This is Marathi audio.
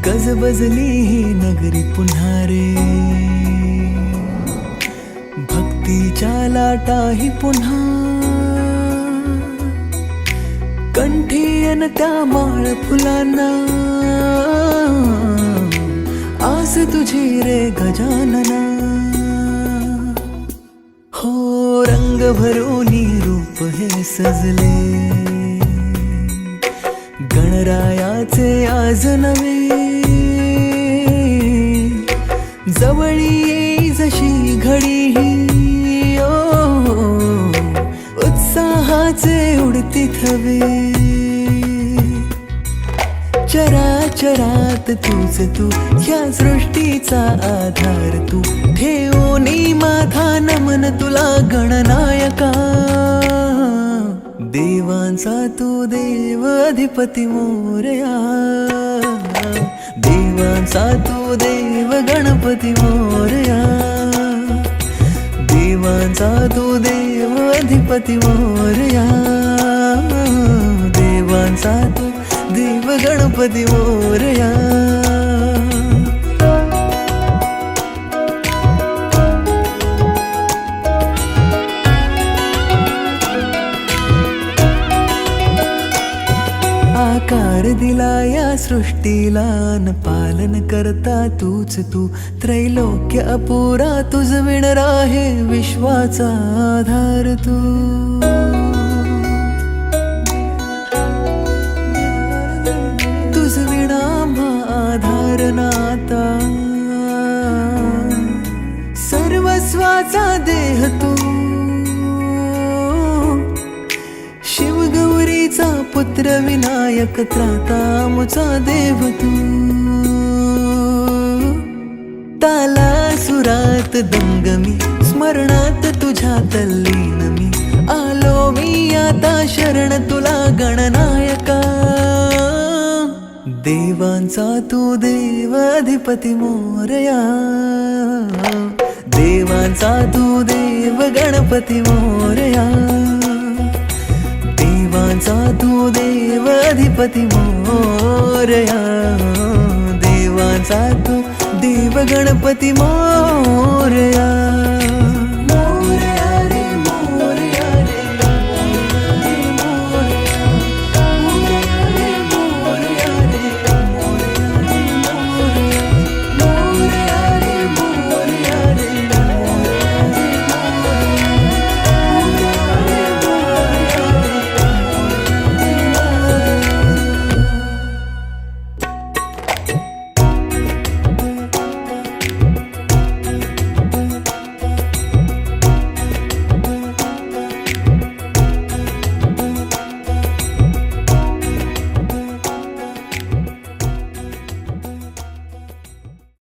गजबजली ही नगरी पुन्हा रे, भक्तीच्या लाटाही पुन्हा, कंठी अन त्या माळ फुलांना, आस तुझी रे गजानना. हो रंग भरूनी रूप हे सजले, गणरायाचे आज नवे, जवळी येई जशी घडी ही, उत्साहाचे उडती थवे. चराचरात तूच तू, ह्या सृष्टीचा आधार तू, ठेवोनी माझा नमन तुला गणनायका. देवांचा तू देव अधिपती मोरया, देवांचा तू देव गणपती मोरया, देवांचा तू देव अधिपती मोरया, देवांचा तू देव गणपती मोरया. आकार दिला या सृष्टीला न पालन करता तूच तू, त्रैलोक्य अपुरा तुझ विण राहे विश्वाचा आधार तू. तुझ विणा आधार नाता, सर्वस्वाचा देह तू, शिवगौरीचा पुत्र विनायक त्राता मुचा देव तू. ताला सुरात दंगमी, स्मरणात तुझ्या तल्लीन मी, आलो मी आता शरण तुला गणनायका. देवांचा तू देव अधिपती मोरया, देवांचा तू देव गणपती मोरया, देवांचा तू देव अधिपती मोरया, देवांचा तू देव गणपती मोरया.